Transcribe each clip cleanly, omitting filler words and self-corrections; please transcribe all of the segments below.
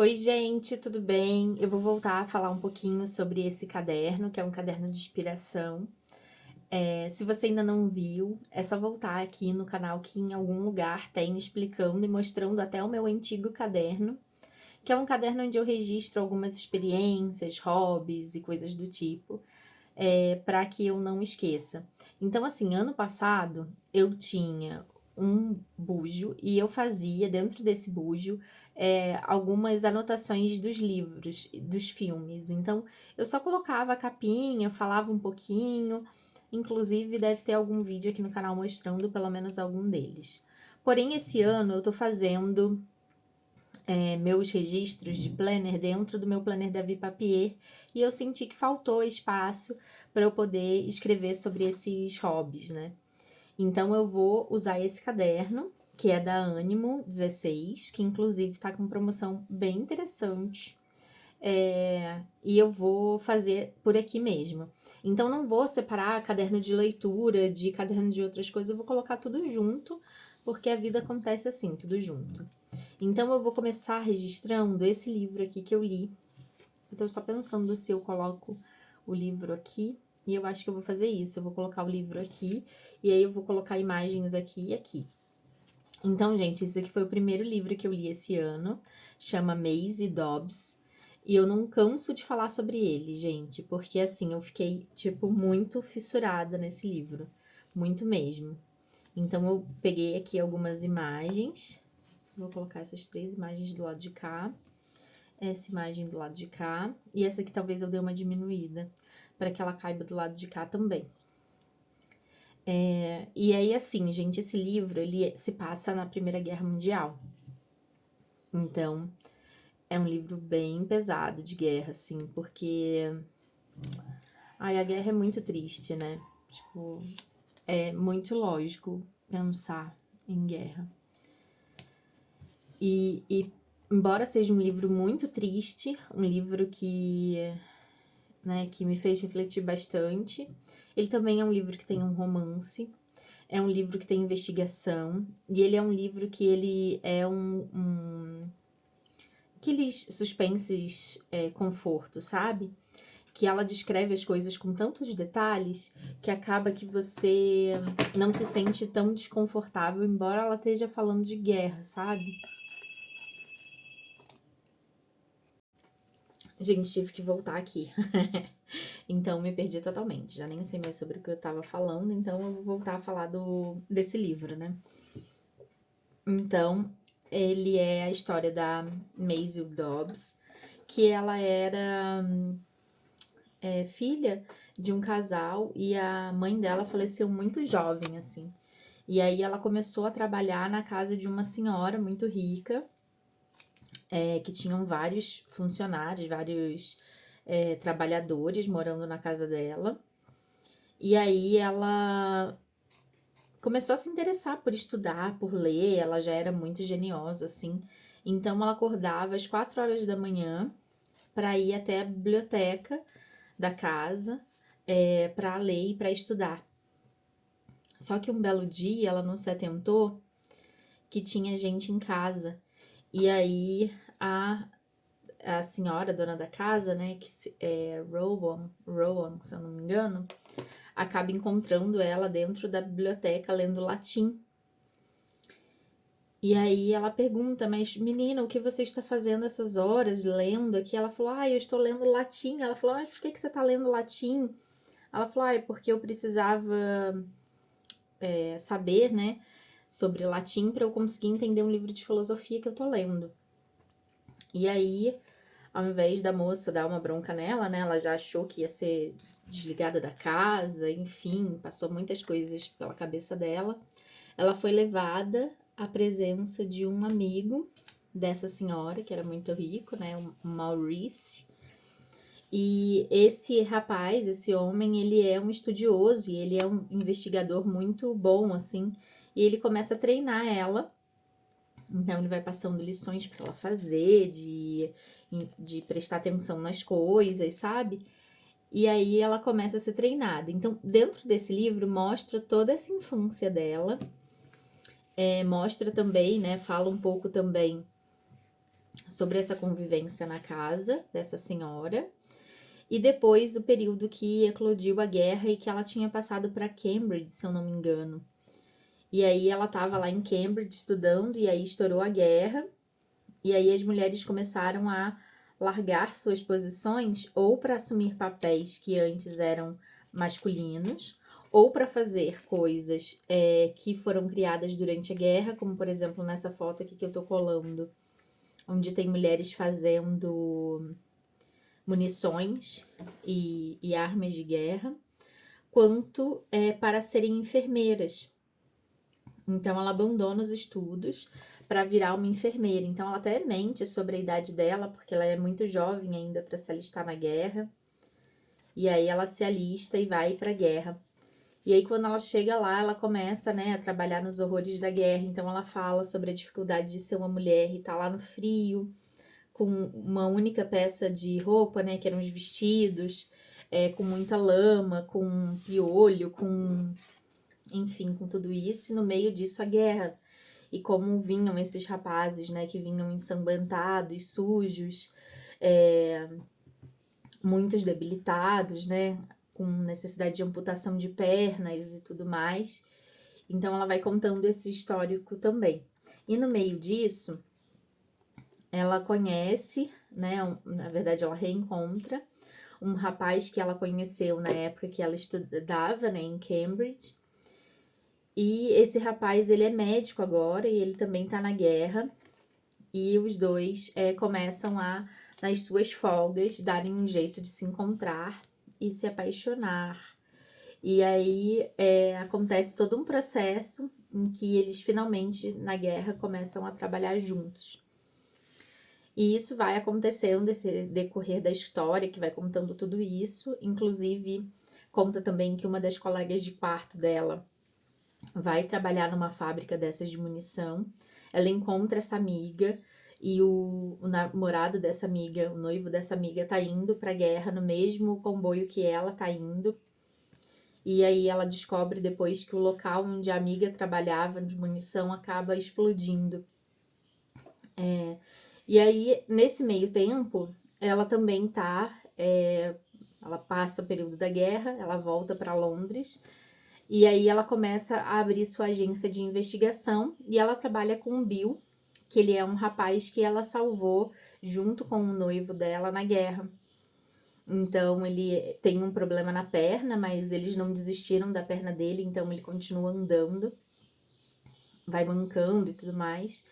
Oi, gente, tudo bem? Eu vou voltar a falar um pouquinho sobre esse caderno, que é um caderno de inspiração. Se você ainda não viu, é só voltar aqui no canal que em algum lugar tem explicando e mostrando até o meu antigo caderno, que é um caderno onde eu registro algumas experiências, hobbies e coisas do tipo, para que eu não esqueça. Então, assim, ano passado eu tinha um bujo e eu fazia dentro desse bujo algumas anotações dos livros, dos filmes. Então, eu só colocava a capinha, falava um pouquinho, inclusive deve ter algum vídeo aqui no canal mostrando pelo menos algum deles. Porém, esse ano eu tô fazendo meus registros de planner dentro do meu planner da Vipapier e eu senti que faltou espaço para eu poder escrever sobre esses hobbies, né? Então eu vou usar esse caderno, que é da Ânimo 16, que inclusive está com promoção bem interessante. E eu vou fazer por aqui mesmo. Então não vou separar caderno de leitura de caderno de outras coisas, eu vou colocar tudo junto, porque a vida acontece assim, tudo junto. Então eu vou começar registrando esse livro aqui que eu li. Eu tô só pensando se eu coloco o livro aqui, e eu acho que eu vou fazer isso. Eu vou colocar o livro aqui, e aí eu vou colocar imagens aqui e aqui. Então, gente, esse aqui foi o primeiro livro que eu li esse ano, chama Maisie Dobbs, e eu não canso de falar sobre ele, gente, porque assim, eu fiquei, tipo, muito fissurada nesse livro, muito mesmo. Então, eu peguei aqui algumas imagens, vou colocar essas 3 imagens do lado de cá, essa imagem do lado de cá, e essa aqui talvez eu dê uma diminuída, para que ela caiba do lado de cá também. E aí, assim, gente, esse livro, ele se passa na Primeira Guerra Mundial. Então, é um livro bem pesado de guerra, assim, porque... Ai, a guerra é muito triste, né? Tipo, é muito lógico pensar em guerra. E embora seja um livro muito triste, um livro que me fez refletir bastante, ele também é um livro que tem um romance, é um livro que tem investigação, e ele é um livro que ele é aqueles suspenses conforto, sabe? Que ela descreve as coisas com tantos detalhes que acaba que você não se sente tão desconfortável, embora ela esteja falando de guerra, sabe? Gente, tive que voltar aqui. Então, me perdi totalmente. Já nem sei mais sobre o que eu tava falando, então eu vou voltar a falar desse livro, né? Então, ele é a história da Maisie Dobbs, que ela era filha de um casal e a mãe dela faleceu muito jovem, assim. E aí ela começou a trabalhar na casa de uma senhora muito rica, que tinham vários funcionários, vários trabalhadores morando na casa dela. E aí ela começou a se interessar por estudar, por ler, ela já era muito geniosa, assim. Então ela acordava às 4 horas da manhã para ir até a biblioteca da casa para ler e para estudar. Só que um belo dia ela não se atentou que tinha gente em casa. E aí a senhora, dona da casa, né, que é Rowan, se eu não me engano, acaba encontrando ela dentro da biblioteca lendo latim. E aí ela pergunta, mas menina, o que você está fazendo essas horas lendo aqui? Ela falou, eu estou lendo latim. Ela falou, mas por que você está lendo latim? Ela falou, é porque eu precisava saber, né, sobre latim para eu conseguir entender um livro de filosofia que eu tô lendo. E aí, ao invés da moça dar uma bronca nela, né, ela já achou que ia ser desligada da casa, enfim, passou muitas coisas pela cabeça dela. Ela foi levada à presença de um amigo dessa senhora, que era muito rico, né, o Maurice. E esse rapaz, esse homem, ele é um estudioso e ele é um investigador muito bom, assim. E ele começa a treinar ela. Então, ele vai passando lições para ela fazer, de prestar atenção nas coisas, sabe? E aí ela começa a ser treinada. Então, dentro desse livro, mostra toda essa infância dela. Mostra também, né? Fala um pouco também sobre essa convivência na casa dessa senhora. E depois o período que eclodiu a guerra e que ela tinha passado para Cambridge, se eu não me engano. E aí ela estava lá em Cambridge estudando, e aí estourou a guerra, e aí as mulheres começaram a largar suas posições ou para assumir papéis que antes eram masculinos, ou para fazer coisas que foram criadas durante a guerra, como por exemplo nessa foto aqui que eu tô colando, onde tem mulheres fazendo munições e armas de guerra, quanto para serem enfermeiras. Então ela abandona os estudos para virar uma enfermeira. Então ela até mente sobre a idade dela, porque ela é muito jovem ainda para se alistar na guerra. E aí ela se alista e vai para a guerra. E aí quando ela chega lá, ela começa, né, a trabalhar nos horrores da guerra. Então ela fala sobre a dificuldade de ser uma mulher e tá lá no frio, com uma única peça de roupa, né, que eram os vestidos, com muita lama, com piolho, com, enfim, com tudo isso, e no meio disso a guerra. E como vinham esses rapazes, né, que vinham ensanguentados, sujos, muitos debilitados, né, com necessidade de amputação de pernas e tudo mais. Então ela vai contando esse histórico também. E no meio disso, ela conhece, né, na verdade ela reencontra um rapaz que ela conheceu na época que ela estudava, né, em Cambridge. E esse rapaz, ele é médico agora e ele também tá na guerra. E os dois começam a, nas suas folgas, darem um jeito de se encontrar e se apaixonar. E aí acontece todo um processo em que eles finalmente, na guerra, começam a trabalhar juntos. E isso vai acontecendo nesse decorrer da história, que vai contando tudo isso. Inclusive, conta também que uma das colegas de quarto dela vai trabalhar numa fábrica dessas de munição. Ela encontra essa amiga e o namorado dessa amiga, o noivo dessa amiga, tá indo pra guerra no mesmo comboio que ela tá indo. E aí ela descobre depois que o local onde a amiga trabalhava de munição acaba explodindo. E aí, nesse meio tempo, ela também tá... ela passa o período da guerra, ela volta para Londres. E aí ela começa a abrir sua agência de investigação e ela trabalha com o Bill, que ele é um rapaz que ela salvou junto com o noivo dela na guerra. Então ele tem um problema na perna, mas eles não desistiram da perna dele, então ele continua andando, vai mancando e tudo mais.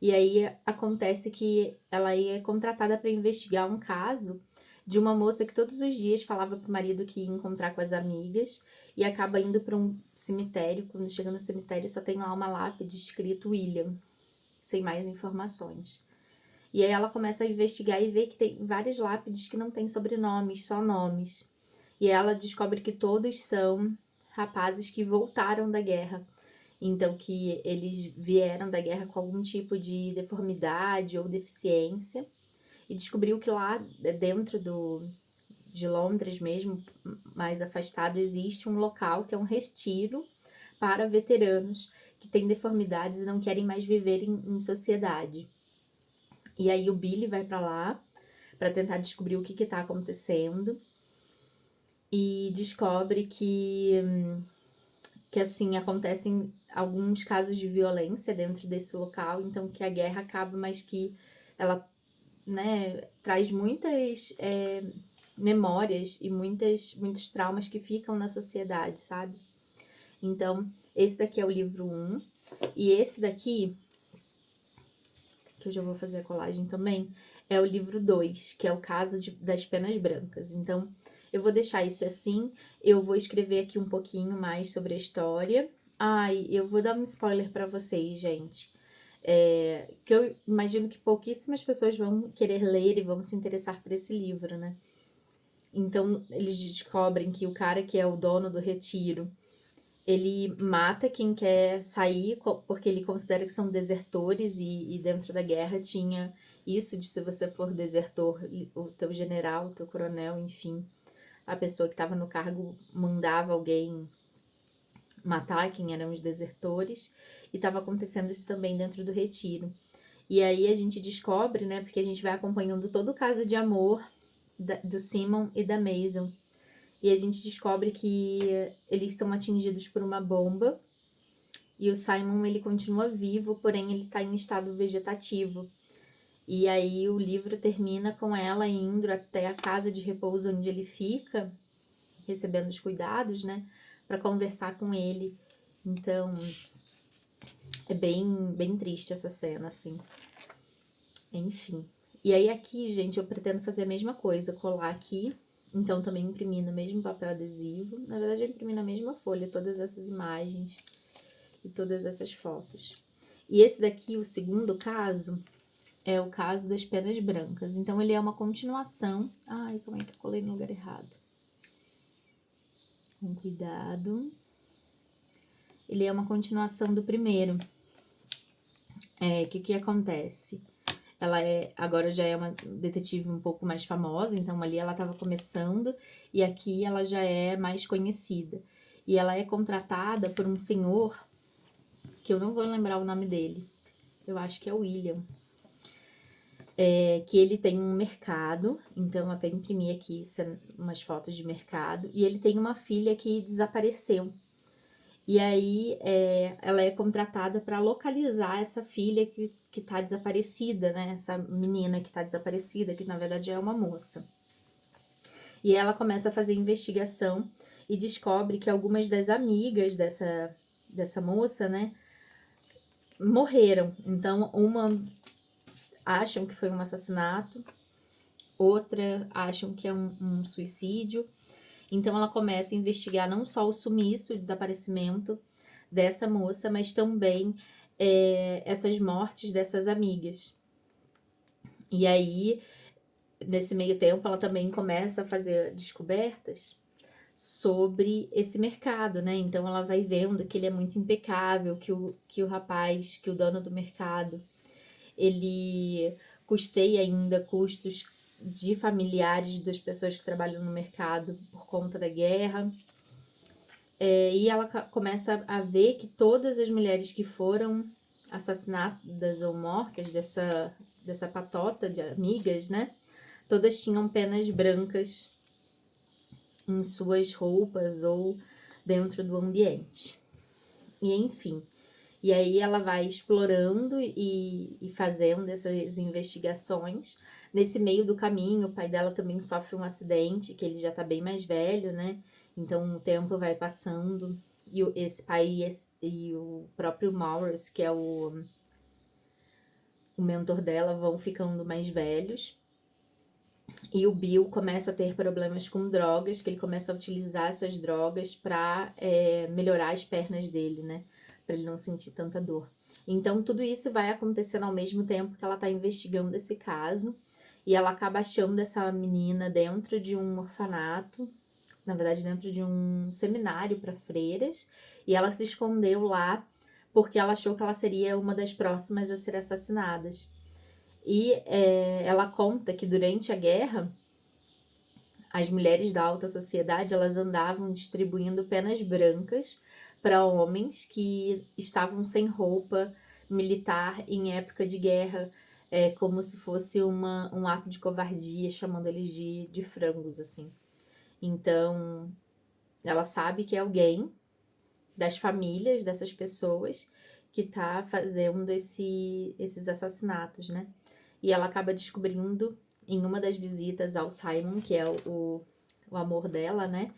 E aí acontece que ela é contratada para investigar um caso de uma moça que todos os dias falava pro marido que ia encontrar com as amigas e acaba indo para um cemitério. Quando chega no cemitério só tem lá uma lápide escrito William, sem mais informações. E aí ela começa a investigar e vê que tem várias lápides que não tem sobrenomes, só nomes. E ela descobre que todos são rapazes que voltaram da guerra. Então, que eles vieram da guerra com algum tipo de deformidade ou deficiência. E descobriu que lá dentro de Londres mesmo, mais afastado, existe um local que é um retiro para veteranos que têm deformidades e não querem mais viver em sociedade. E aí o Billy vai para lá para tentar descobrir o que tá acontecendo e descobre que assim acontecem alguns casos de violência dentro desse local, então que a guerra acaba, mas que ela, né, traz muitas memórias e muitos traumas que ficam na sociedade, sabe? Então, esse daqui é o livro 1, e esse daqui, que eu já vou fazer a colagem também, é o livro 2, que é o caso das penas brancas. Então, eu vou deixar isso assim, eu vou escrever aqui um pouquinho mais sobre a história. Ai, eu vou dar um spoiler pra vocês, gente. Que eu imagino que pouquíssimas pessoas vão querer ler e vão se interessar por esse livro, né? Então, eles descobrem que o cara que é o dono do retiro, ele mata quem quer sair, porque ele considera que são desertores, e dentro da guerra tinha isso de se você for desertor, o teu general, o teu coronel, enfim, a pessoa que estava no cargo mandava alguém matar quem eram os desertores, e estava acontecendo isso também dentro do retiro. E aí a gente descobre, né, porque a gente vai acompanhando todo o caso de amor do Simon e da Maisel. E a gente descobre que eles são atingidos por uma bomba. E o Simon, ele continua vivo, porém ele tá em estado vegetativo. E aí o livro termina com ela indo até a casa de repouso onde ele fica, recebendo os cuidados, né, para conversar com ele. Então, é bem triste essa cena, assim. Enfim. E aí aqui, gente, eu pretendo fazer a mesma coisa, colar aqui. Então, também imprimir no mesmo papel adesivo. Na verdade, eu imprimi na mesma folha todas essas imagens e todas essas fotos. E esse daqui, o segundo caso, é o caso das penas brancas. Então, ele é uma continuação. Ai, como é que eu colei no lugar errado? Com cuidado. Ele é uma continuação do primeiro. O que acontece? Ela agora já é uma detetive um pouco mais famosa, então ali ela estava começando e aqui ela já é mais conhecida. E ela é contratada por um senhor, que eu não vou lembrar o nome dele, eu acho que é William, que ele tem um mercado, então eu até imprimi aqui umas fotos de mercado, e ele tem uma filha que desapareceu. E aí, ela é contratada para localizar essa filha que tá desaparecida, né? Essa menina que tá desaparecida, que na verdade é uma moça. E ela começa a fazer investigação e descobre que algumas das amigas dessa moça, né, morreram. Então, uma acham que foi um assassinato, outra acham que é um suicídio. Então, ela começa a investigar não só o sumiço, o desaparecimento dessa moça, mas também essas mortes dessas amigas. E aí, nesse meio tempo, ela também começa a fazer descobertas sobre esse mercado, né? Então, ela vai vendo que ele é muito impecável, que o rapaz, que o dono do mercado, ele custeia ainda custos de familiares das pessoas que trabalham no mercado por conta da guerra. E ela começa a ver que todas as mulheres que foram assassinadas ou mortas dessa patota de amigas, né? Todas tinham penas brancas em suas roupas ou dentro do ambiente. E enfim. E aí ela vai explorando e fazendo essas investigações. Nesse meio do caminho, o pai dela também sofre um acidente, que ele já tá bem mais velho, né? Então o tempo vai passando e esse pai e o próprio Maurice, que é o mentor dela, vão ficando mais velhos. E o Bill começa a ter problemas com drogas, que ele começa a utilizar essas drogas para melhorar as pernas dele, né? Para ele não sentir tanta dor. Então, tudo isso vai acontecendo ao mesmo tempo que ela tá investigando esse caso. E ela acaba achando essa menina dentro de um orfanato, na verdade, dentro de um seminário para freiras. E ela se escondeu lá porque ela achou que ela seria uma das próximas a ser assassinadas. E ela conta que durante a guerra, as mulheres da alta sociedade, elas andavam distribuindo penas brancas para homens que estavam sem roupa militar em época de guerra, como se fosse um ato de covardia, chamando eles de frangos, assim. Então, ela sabe que é alguém das famílias dessas pessoas que tá fazendo esses assassinatos, né? E ela acaba descobrindo em uma das visitas ao Simon, que é o amor dela, né?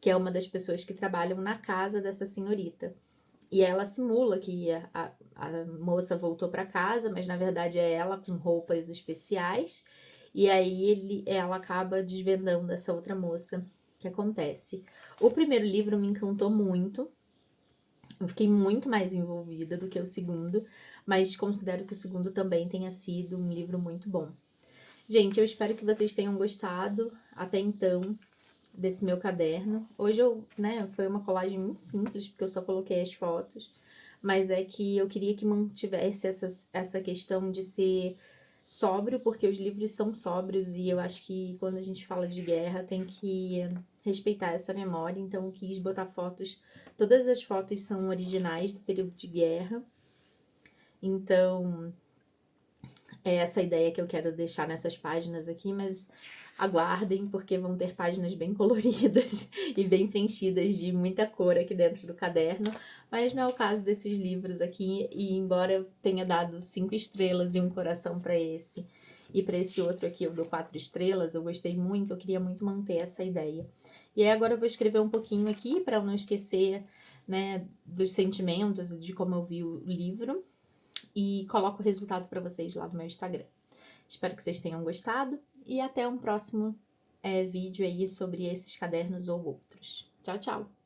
Que é uma das pessoas que trabalham na casa dessa senhorita. E ela simula que a moça voltou para casa, mas na verdade é ela com roupas especiais. E aí ela acaba desvendando essa outra moça que acontece. O primeiro livro me encantou muito. Eu fiquei muito mais envolvida do que o segundo, mas considero que o segundo também tenha sido um livro muito bom. Gente, eu espero que vocês tenham gostado até então desse meu caderno. Hoje foi uma colagem muito simples, porque eu só coloquei as fotos, mas é que eu queria que mantivesse essa questão de ser sóbrio, porque os livros são sóbrios e eu acho que quando a gente fala de guerra tem que respeitar essa memória, então eu quis botar fotos, todas as fotos são originais do período de guerra, então É essa ideia que eu quero deixar nessas páginas aqui, mas aguardem, porque vão ter páginas bem coloridas e bem preenchidas de muita cor aqui dentro do caderno, mas não é o caso desses livros aqui, e embora eu tenha dado 5 estrelas e um coração para esse, e para esse outro aqui eu dou 4 estrelas, eu gostei muito, eu queria muito manter essa ideia. E aí agora eu vou escrever um pouquinho aqui, para eu não esquecer, né, dos sentimentos e de como eu vi o livro, e coloco o resultado para vocês lá no meu Instagram. Espero que vocês tenham gostado e até um próximo vídeo aí sobre esses cadernos ou outros. Tchau, tchau!